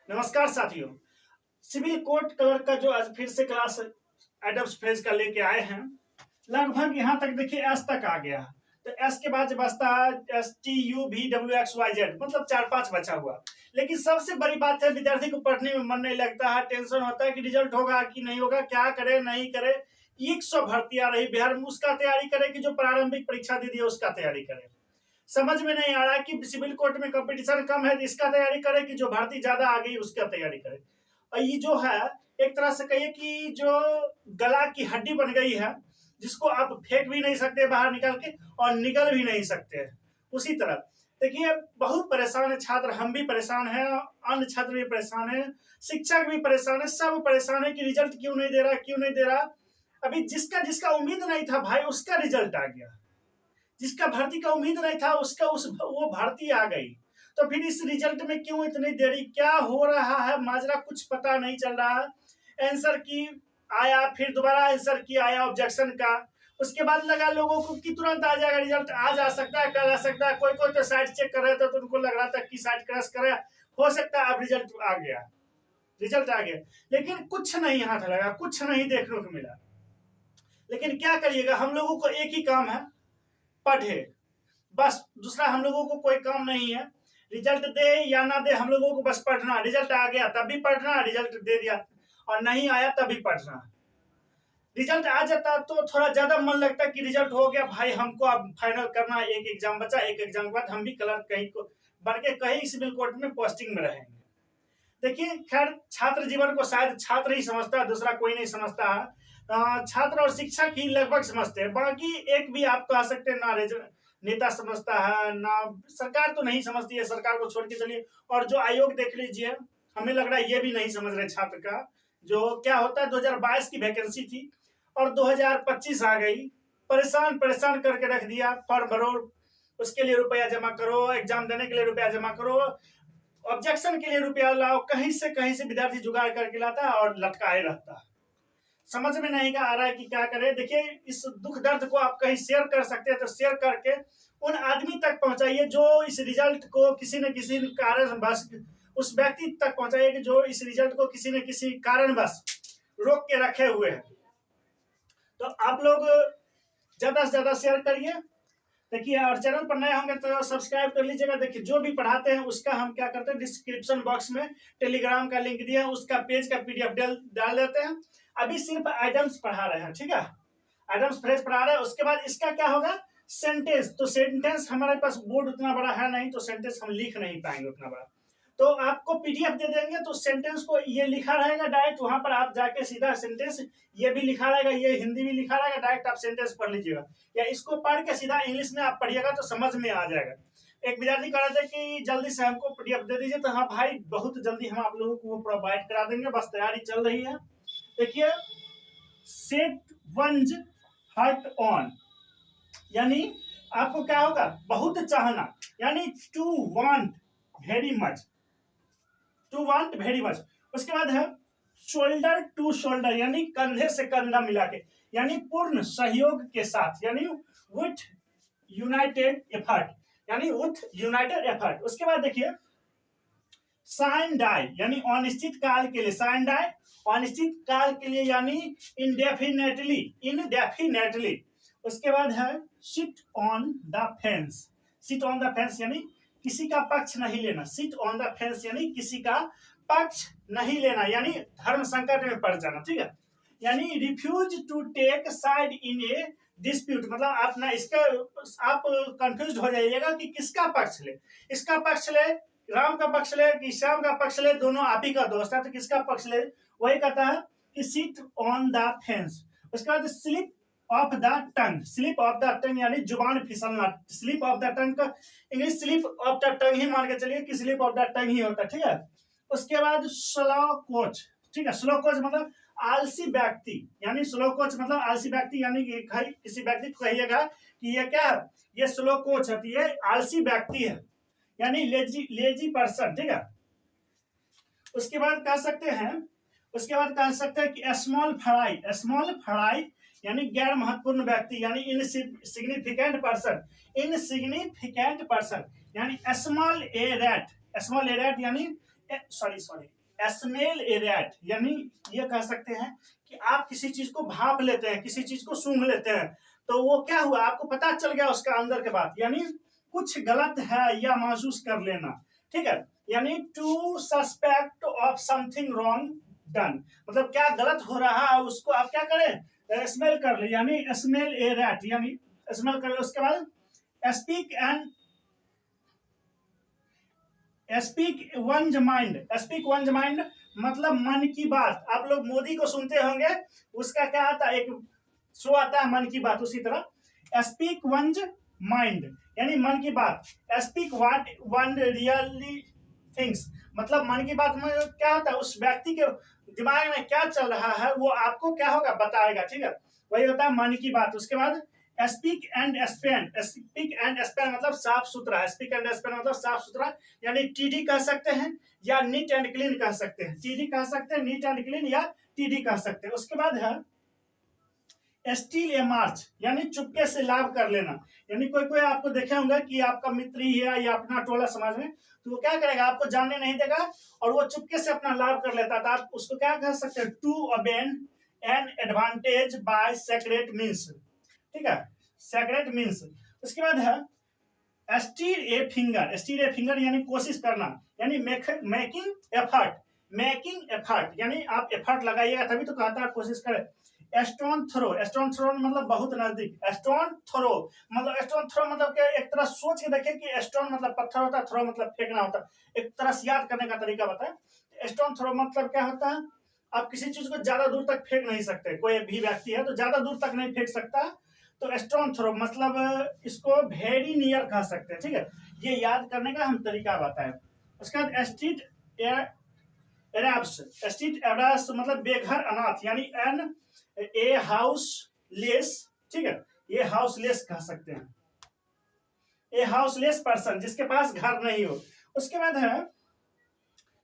नमस्कार साथियों। Civil code colour का जो आज फिर से क्लास एडम्स फ्रेज का लेके आए हैं। लगभग यहाँ तक देखिए एस तक आ गया। तो एस के बाद बचता है S T U V W X Y Z, मतलब 4-5 बचा हुआ। लेकिन सबसे बड़ी बात है विद्यार्थी को पढ़ने में मन नहीं लगता है, टेंशन होता है कि रिजल्ट होगा कि नहीं होगा, क्या करे नहीं करे। 100 भर्ती आ रही बिहार में, उसका तैयारी करे कि जो प्रारंभिक परीक्षा दे दी है उसका तैयारी करे। समझ में नहीं आ रहा है कि सिविल कोर्ट में कंपटीशन कम है तो इसका तैयारी करे कि जो भर्ती ज्यादा आ गई उसका तैयारी करे। और ये जो है एक तरह से कहिए कि जो गला की हड्डी बन गई है, जिसको आप फेंक भी नहीं सकते बाहर निकल के और निकल भी नहीं सकते। उसी तरह देखिए बहुत परेशान है छात्र, हम भी परेशान हैं, अन्य छात्र भी परेशान है, शिक्षक भी परेशान है, सब परेशान है कि रिजल्ट क्यों नहीं दे रहा, क्यों नहीं दे रहा। अभी जिसका जिसका उम्मीद नहीं था भाई उसका रिजल्ट आ गया, जिसका भर्ती का उम्मीद नहीं था उसका वो भर्ती आ गई। तो फिर इस रिजल्ट में क्यों इतनी देरी, क्या हो रहा है माजरा कुछ पता नहीं चल रहा है। आंसर की आया, फिर दोबारा आंसर की आया ऑब्जेक्शन का, उसके बाद लगा लोगों को कि तुरंत आ जाएगा रिजल्ट, आज आ सकता है कल आ सकता है। कोई कोई तो साइट चेक कर रहे थे तो उनको लग रहा था कि साइट क्रैश करे, हो सकता है अब रिजल्ट आ गया, रिजल्ट आ गया। लेकिन कुछ नहीं हाथ लगा, कुछ नहीं देखने को मिला। लेकिन क्या करिएगा, हम लोगों को एक ही काम है, पढ़े बस, दूसरा हम लोगों को कोई काम नहीं है। रिजल्ट दे या ना दे हम लोगों को बस पढ़ना। रिजल्ट आ गया तब भी पढ़ना, रिजल्ट दे दिया और नहीं आया तब भी पढ़ना। रिजल्ट आ जाता तो थोड़ा ज्यादा मन लगता कि रिजल्ट हो गया भाई, हमको अब फाइनल करना, एक एग्जाम बचा, एक एग्जाम के बाद हम भी क्लर्क कहीं को बन के कहीं सिविल कोर्ट में पोस्टिंग में रहेंगे। देखिए खैर छात्र जीवन को शायद छात्र ही समझता है, दूसरा कोई नहीं समझता है। छात्र और शिक्षक ही लगभग समझते हैं, बाकी एक भी आप कह सकते हैं ना नेता समझता है ना सरकार, तो नहीं समझती है, सरकार को छोड़ के चलिए। और जो आयोग देख लीजिए, हमें लग रहा है ये भी नहीं समझ रहे छात्र का। जो क्या होता है 2022 की वैकेंसी थी और 2025 आ गई, परेशान परेशान करके रख दिया। फॉर्म भरो, उसके लिए रुपया जमा करो, एग्जाम देने के लिए रुपया जमा करो, ऑब्जेक्शन के लिए रुपया लाओ, कहीं से विद्यार्थी जुगाड़ करके लाता है और लटकाए रहता है। समझ में नहीं आ रहा है कि क्या करें। देखिए इस दुख दर्द को आप कहीं शेयर कर सकते हैं तो शेयर करके उन आदमी तक पहुंचाइए जो इस रिजल्ट को किसी न किसी कारण बस, उस व्यक्ति तक पहुंचाइए कि जो इस रिजल्ट को किसी न किसी कारण बस रोक के रखे हुए हैं। तो आप लोग ज्यादा से ज्यादा शेयर करिए। देखिए और चैनल पर नए होंगे तो सब्सक्राइब कर लीजिएगा। देखिए जो भी पढ़ाते हैं उसका हम क्या करते हैं, डिस्क्रिप्शन बॉक्स में टेलीग्राम का लिंक दिया है, उसका पेज का पीडीएफ डाल देते हैं। अभी सिर्फ आइटम्स पढ़ा रहे हैं, ठीक है, आइटम्स फ्रेज पढ़ा रहे हैं। उसके बाद इसका क्या होगा, सेंटेंस। तो सेंटेंस हमारे पास बोर्ड उतना बड़ा है नहीं, तो सेंटेंस हम लिख नहीं पाएंगे उतना बड़ा। तो आपको पीडीएफ दे देंगे तो सेंटेंस को ये लिखा रहेगा डायरेक्ट, वहां पर आप जाके सीधा सेंटेंस, ये भी लिखा रहेगा, ये हिंदी भी लिखा रहेगा, डायरेक्ट आप सेंटेंस पढ़ लीजिएगा, या इसको पढ़ के सीधा इंग्लिश में आप पढ़िएगा तो समझ में आ जाएगा। एक विद्यार्थी कह रहे थे कि जल्दी से हमको पीडीएफ दे दीजिए, तो हाँ भाई बहुत जल्दी हम आप लोगों को वो प्रोवाइड करा देंगे, बस तैयारी चल रही है। देखिए सेट वंज हर्ट ऑन, यानी आपको क्या होगा, बहुत चाहना, यानी to want very much, to want very much. उसके बाद है शोल्डर टू शोल्डर, यानी कंधे से कंधा मिला के, यानी पूर्ण सहयोग के साथ, यानी विथ यूनाइटेड एफर्ट, यानी विथ यूनाइटेड एफर्ट। उसके बाद देखिए साइन डाई, यानी अनिश्चित काल के लिए, साइन डाई अनिश्चित काल के लिए, यानी इनडेफिनेटली, इनडेफिनेटली। उसके बाद है sit on the fence, sit on the fence यानी किसी का पक्ष नहीं लेना, सिट ऑन द फेंस यानी किसी का पक्ष नहीं लेना, यानी धर्म संकट में पड़ जाना, ठीक है। यानी refuse to take side in a dispute, मतलब आप ना इसका आप कंफ्यूज हो जाइएगा कि किसका पक्ष ले, इसका पक्ष ले, राम का पक्ष ले कि श्याम का पक्ष ले, दोनों आप ही का दोस्त है तो किसका पक्ष ले। वही कहता है कि सिट ऑन द फेंस। उसके बाद slip of the tongue, slip of the tongue यानी जुबान फिसलना, स्लिप ऑफ द टंग का English slip of the tongue ही मान के चलिए कि स्लिप ऑफ द टंग ही होता है, ठीक है। उसके बाद स्लो कोच, ठीक है, स्लो कोच मतलब आलसी व्यक्ति, यानी स्लो कोच मतलब आलसी व्यक्ति, यानी किसी व्यक्ति को कहिएगा कि ये क्या है, ये स्लो कोच है, ये आलसी व्यक्ति है, यानी लेजी पर्सन, ठीक है। उसके बाद कह सकते हैं, उसके बाद कह सकते हैं कि स्मॉल फ्राई, स्मॉल फ्राई यानी गैर महत्वपूर्ण व्यक्ति, यानी इनसिग्निफिकेंट पर्सन, इनसिग्निफिकेंट पर्सन, यानी स्मॉल ए रैट, स्मॉल ए रैट यानी सॉरी स्मेल ए रैट, यानी ये कह सकते हैं कि आप किसी चीज को भाप लेते हैं, किसी चीज को सूंघ लेते हैं, तो वो क्या हुआ, आपको पता चल गया उसका अंदर के बात, यानी कुछ गलत है या महसूस कर लेना, ठीक है। यानी to suspect of something wrong done, मतलब क्या गलत हो रहा है उसको आप क्या करें, स्मेल कर ले, यानी स्मेल ए रैट, यानी स्मेल कर ले। उसके बाद स्पीक वंस माइंड मतलब मन की बात। आप लोग मोदी को सुनते होंगे, उसका क्या आता है, एक शो आता है मन की बात, उसी तरह स्पीक वंस माइंड यानी मन की बात। Speak what one really things, मतलब मन की बात में क्या होता है, उस व्यक्ति के दिमाग में क्या चल रहा है वो आपको क्या होगा, बताएगा, ठीक है, वही होता है मन की बात। उसके बाद स्पीक एंड स्पेन मतलब साफ सुथरा, स्पीक एंड स्पेन मतलब साफ सुथरा, यानी टीडी कह सकते हैं या नीट एंड क्लीन कह सकते हैं, टीडी कह सकते हैं, नीट एंड क्लीन या टीडी कह सकते हैं। उसके बाद है स्टील ए मार्च, यानी चुपके से लाभ कर लेना, यानी कोई कोई आपको देखे होंगे कि आपका मित्र ही है या अपना टोला समाज में, तो वो क्या करेगा, आपको जानने नहीं देगा और वो चुपके से अपना लाभ कर लेता था, आप उसको क्या कह सकते हैं, to obtain an advantage by secret means, ठीक है, सेक्रेट मीन्स। उसके बाद है स्टीर ए फिंगर यानी कोशिश करना, यानी मेकिंग एफर्ट यानी आप एफर्ट लगाइएगा तभी तो कहता है कोशिश करें। स्टोन थ्रो मतलब बहुत नजदीक, स्टोन थ्रो मतलब कि एक तरह सोच के देखें कि स्टोन मतलब पत्थर होता है, थ्रो मतलब फेंकना होता है, एक तरह से याद करने का तरीका बताए। स्टोन थ्रो मतलब क्या होता है, आप किसी चीज को ज्यादा दूर तक फेंक नहीं सकते, कोई भी व्यक्ति है तो ज्यादा दूर तक नहीं फेंक सकता, तो स्टोन थ्रो मतलब इसको वेरी नियर कह सकते हैं, ठीक है, ये याद करने का हम तरीका बताएं। उसके बाद स्ट्रीट एरब्स मतलब बेघर अनाथ, यानी एन ए हाउस लेस, ठीक है, ये हाउसलेस कह सकते हैं, ए हाउसलेस पर्सन जिसके पास घर नहीं हो। उसके बाद है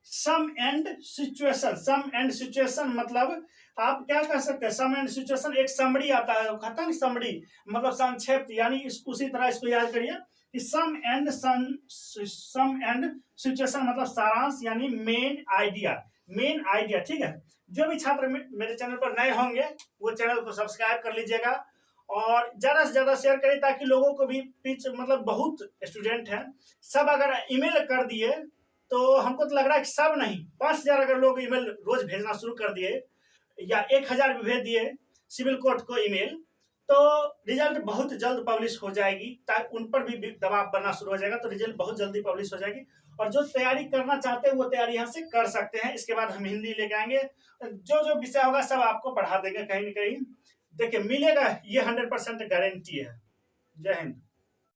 सम एंड सिचुएशन मतलब आप क्या कह सकते हैं, सम एंड सिचुएशन एक समरी आता है, कहता है समरी मतलब संक्षेप, यानी उसी तरह इसको याद करिए कि सम एंड सिचुएशन मतलब सारांश यानी मेन आइडिया, ठीक है। जो भी छात्र मेरे चैनल पर नए होंगे वो चैनल को सब्सक्राइब कर लीजिएगा और ज्यादा से ज्यादा शेयर करिए ताकि लोगों को भी मतलब बहुत स्टूडेंट हैं, सब अगर ईमेल कर दिए तो हमको तो लग रहा है कि सब नहीं, 5000 अगर लोग ईमेल रोज भेजना शुरू कर दिए या 1000 भी भेज दिए सिविल कोर्ट को ईमेल, तो रिजल्ट बहुत जल्द पब्लिश हो जाएगी, ताकि उन पर भी दबाव बनना शुरू हो जाएगा, तो रिजल्ट बहुत जल्दी पब्लिश हो जाएगी और जो तैयारी करना चाहते हैं वो तैयारी यहाँ से कर सकते हैं। इसके बाद हम हिंदी लेके आएंगे, जो जो विषय होगा सब आपको पढ़ा देंगे कहीं ना कहीं, देखिए मिलेगा, ये 100% गारंटी है। जय हिंद।